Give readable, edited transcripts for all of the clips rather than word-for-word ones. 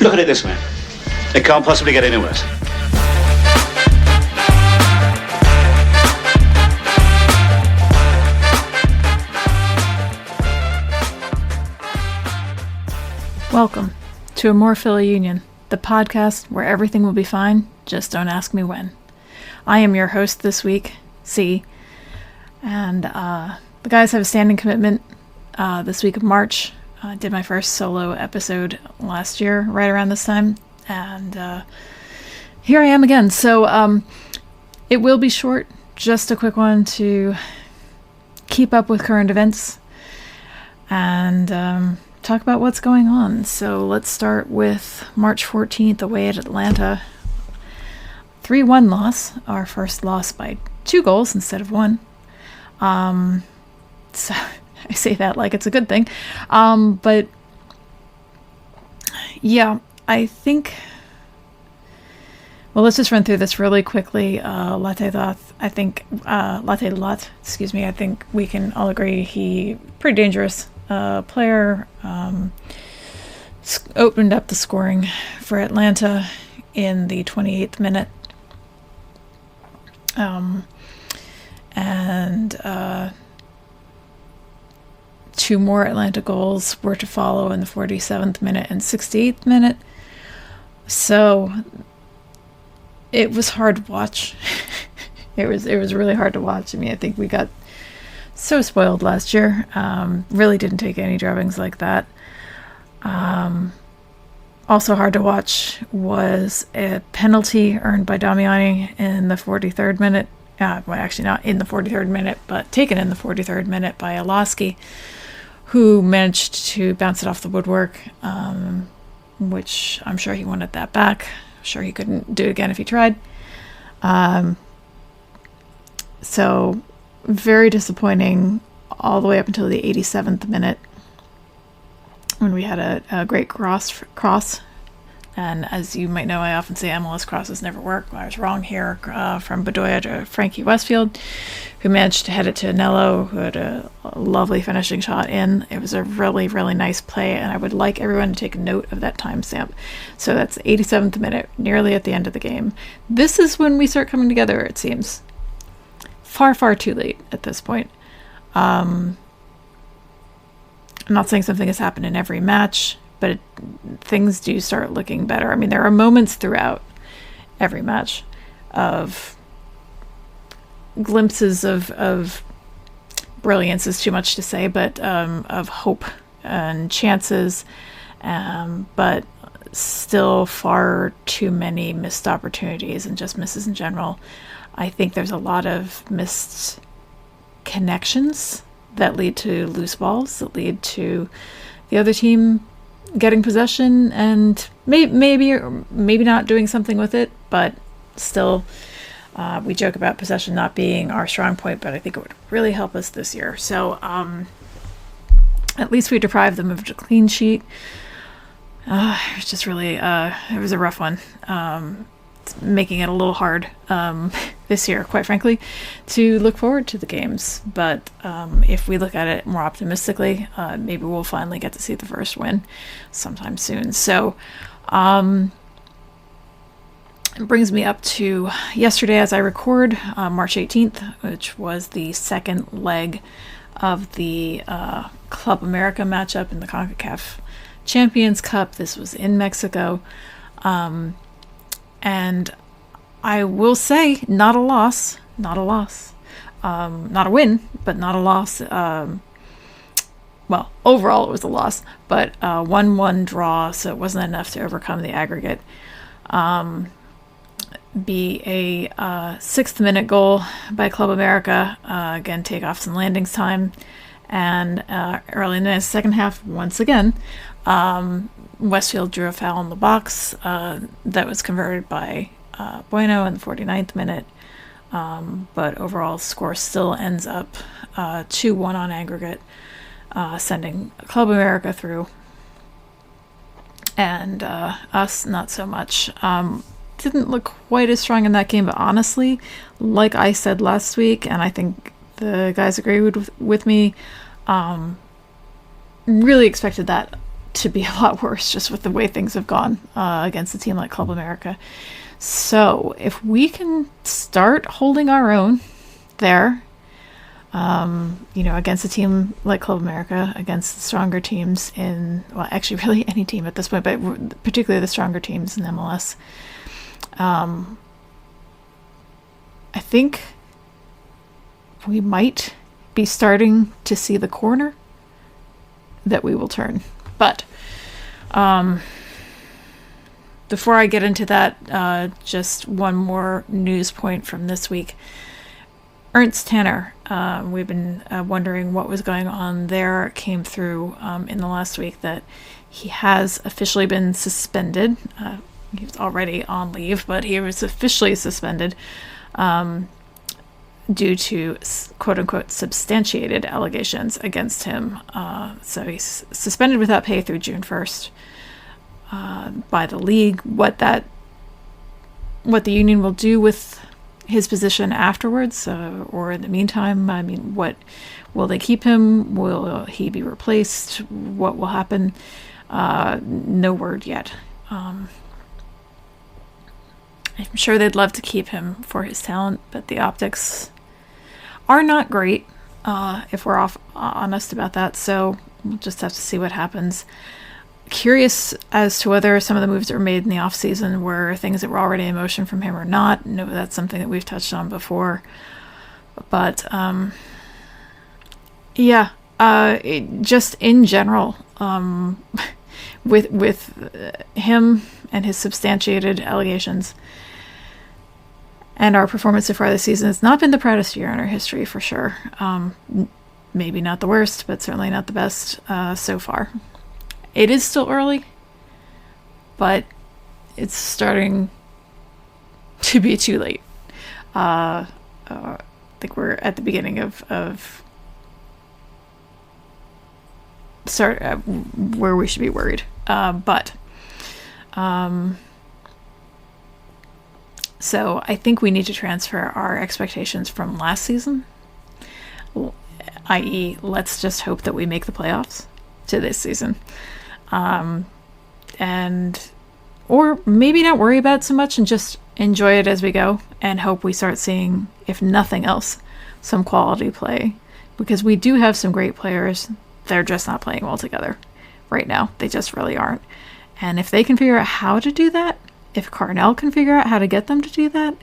Look at it this way. It can't possibly get any worse. Welcome to amorephillyunion, the podcast where everything will be fine, just don't ask me when. I am your host this week, C, and the guys have a standing commitment this week of March. I did my first solo episode last year, right around this time, and here I am again. So it will be short, just a quick one to keep up with current events and talk about what's going on. So let's start with March 14th away at Atlanta. 3-1 loss, our first loss by 2 goals instead of 1. So I say that like it's a good thing. But yeah, I think, well, let's just run through this really quickly. Latte Lot, I think we can all agree he pretty dangerous player. Opened up the scoring for Atlanta in the 28th minute. And 2 more Atlanta goals were to follow in the 47th minute and 68th minute. So it was hard to watch. It was really hard to watch. I mean, I think we got so spoiled last year. Really didn't take any drubbings like that. Also hard to watch was a penalty earned by Damiani in the 43rd minute. Well, actually not in the 43rd minute, but taken in the 43rd minute by Bluesky, who managed to bounce it off the woodwork, which I'm sure he wanted that back. I'm sure he couldn't do it again if he tried. So very disappointing all the way up until the 87th minute when we had a great cross. And as you might know, I often say MLS crosses never work. I was wrong here. From Bedoya to Frankie Westfield, who managed to head it to Anello, who had a lovely finishing shot in. It was a really, really nice play, and I would like everyone to take note of that timestamp. So that's 87th minute, nearly at the end of the game. This is when we start coming together, it seems. Far, far too late at this point. I'm not saying something has happened in every match, but things do start looking better. I mean, there are moments throughout every match of glimpses of brilliance is too much to say, but of hope and chances, but still far too many missed opportunities and just misses in general. I think there's a lot of missed connections that lead to loose balls, that lead to the other team getting possession and maybe not doing something with it, but still, we joke about possession not being our strong point, but I think it would really help us this year. So at least we deprived them of a clean sheet. It's just really, it was a rough one. It's making it a little hard this year, quite frankly, to look forward to the games. But if we look at it more optimistically, maybe we'll finally get to see the first win sometime soon. So it brings me up to yesterday as I record, March 18th, which was the second leg of the Club America matchup in the CONCACAF Champions Cup. This was in Mexico. And I will say, not a loss. Not a win, but not a loss. Well, overall it was a loss, but 1-1 draw, so it wasn't enough to overcome the aggregate. Be a 6th minute goal by Club America, again, takeoffs and landings time, and early in the second half, once again, Westfield drew a foul in the box that was converted by Bueno in the 49th minute, but overall score still ends up 2-1 on aggregate, sending Club America through, and us not so much. Didn't look quite as strong in that game, but honestly, like I said last week, and I think the guys agree with me, really expected that to be a lot worse just with the way things have gone against a team like Club America. So if we can start holding our own there, against a team like Club America, against the stronger teams actually really any team at this point, but particularly the stronger teams in MLS, I think we might be starting to see the corner that we will turn. But before I get into that, just one more news point from this week. Ernst Tanner, we've been wondering what was going on there. It came through in the last week that he has officially been suspended. He was already on leave, but he was officially suspended due to quote-unquote substantiated allegations against him. So he's suspended without pay through June 1st by the league. What the union will do with his position afterwards, or in the meantime, I mean, what will they keep him? Will he be replaced? What will happen? No word yet. I'm sure they'd love to keep him for his talent, but the optics are not great, if we're honest about that. So we'll just have to see what happens. Curious as to whether some of the moves that were made in the offseason were things that were already in motion from him or not. No, that's something that we've touched on before. But, just in general, with him and his substantiated allegations and our performance so far this season, it's not been the proudest year in our history, for sure. Maybe not the worst, but certainly not the best so far. It is still early, but it's starting to be too late. I think we're at the beginning of where we should be worried. So I think we need to transfer our expectations from last season, i.e., let's just hope that we make the playoffs, to this season. Or maybe not worry about it so much and just enjoy it as we go and hope we start seeing, if nothing else, some quality play, because we do have some great players. They're just not playing well together right now. They just really aren't. And if they can figure out how to do that, if Carnell can figure out how to get them to do that,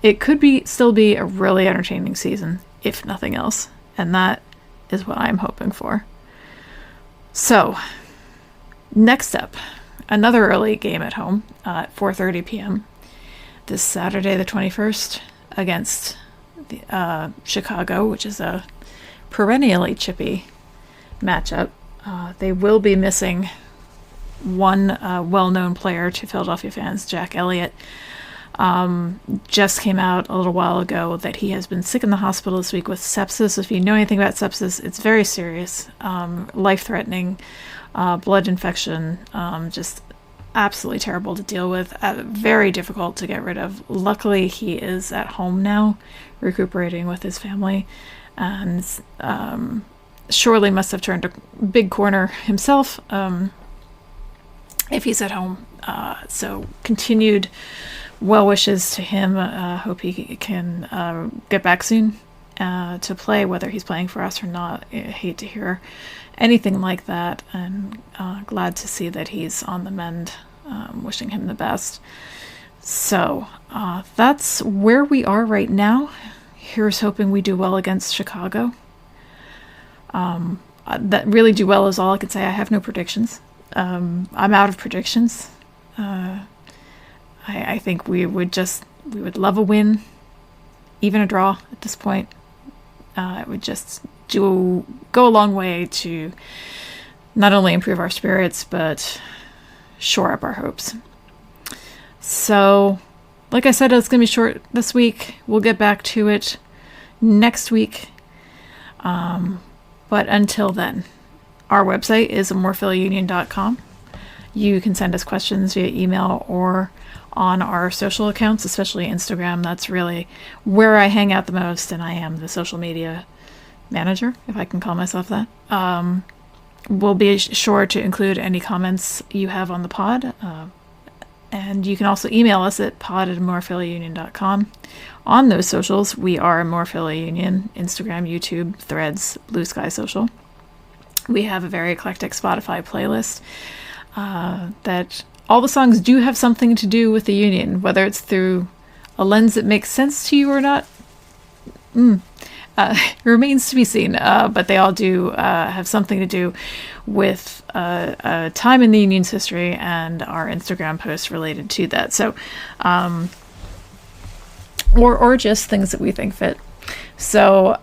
it could still be a really entertaining season, if nothing else. And that is what I'm hoping for. So, next up, another early game at home at 4:30 p.m. this Saturday, the 21st, against Chicago, which is a perennially chippy matchup. They will be missing one well-known player to Philadelphia fans, Jack Elliott. Just came out a little while ago that he has been sick in the hospital this week with sepsis. If you know anything about sepsis, it's very serious, life-threatening, blood infection, just absolutely terrible to deal with, very difficult to get rid of. Luckily, he is at home now, recuperating with his family, and surely must have turned a big corner himself if he's at home. So continued well wishes to him. Hope he can get back soon to play, whether he's playing for us or not. I hate to hear anything like that, and glad to see that he's on the mend. Wishing him the best. So that's where we are right now. Here's hoping we do well against Chicago. That really do well is all I could say. I have no predictions. I'm out of predictions. I think we would love a win, even a draw at this point. It would just go a long way to not only improve our spirits, but shore up our hopes. So, like I said, it's going to be short this week. We'll get back to it next week. But until then, our website is amorephillyunion.com. You can send us questions via email or on our social accounts, especially Instagram. That's really where I hang out the most, and I am the social media manager, if I can call myself that. we'll be sure to include any comments you have on the pod. And you can also email us at pod@amorephillyunion.com. On those socials, we are amorephillyunion, Instagram, YouTube, Threads, Bluesky social. We have a very eclectic Spotify playlist that all the songs do have something to do with the Union, whether it's through a lens that makes sense to you or not. Remains to be seen, but they all do have something to do with a time in the Union's history and our Instagram posts related to that. So, or just things that we think fit. So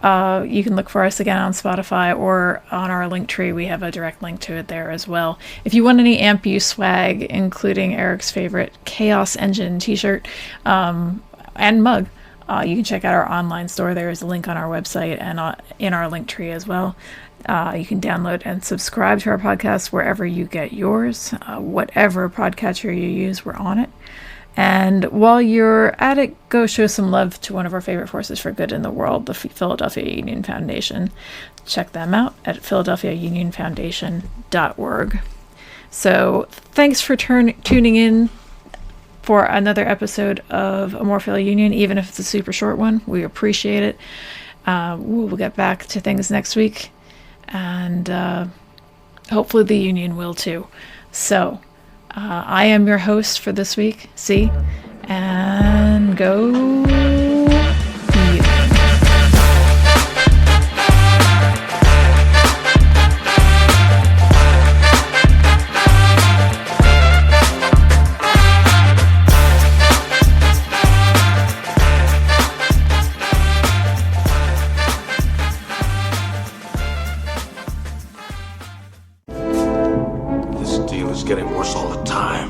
you can look for us again on Spotify or on our link tree. We have a direct link to it there as well. If you want any AmpU swag, including Eric's favorite Chaos Engine t-shirt and mug, you can check out our online store. There is a link on our website and in our link tree as well. You can download and subscribe to our podcast wherever you get yours. Whatever podcatcher you use, we're on it. And while you're at it, go show some love to one of our favorite forces for good in the world, the Philadelphia Union Foundation. Check them out at philadelphiaunionfoundation.org. So thanks for tuning in for another episode of Amorephilly Union, even if it's a super short one. We appreciate it. We'll get back to things next week, and hopefully the Union will too. So I am your host for this week, C, and go Union. This deal is getting worse all the time.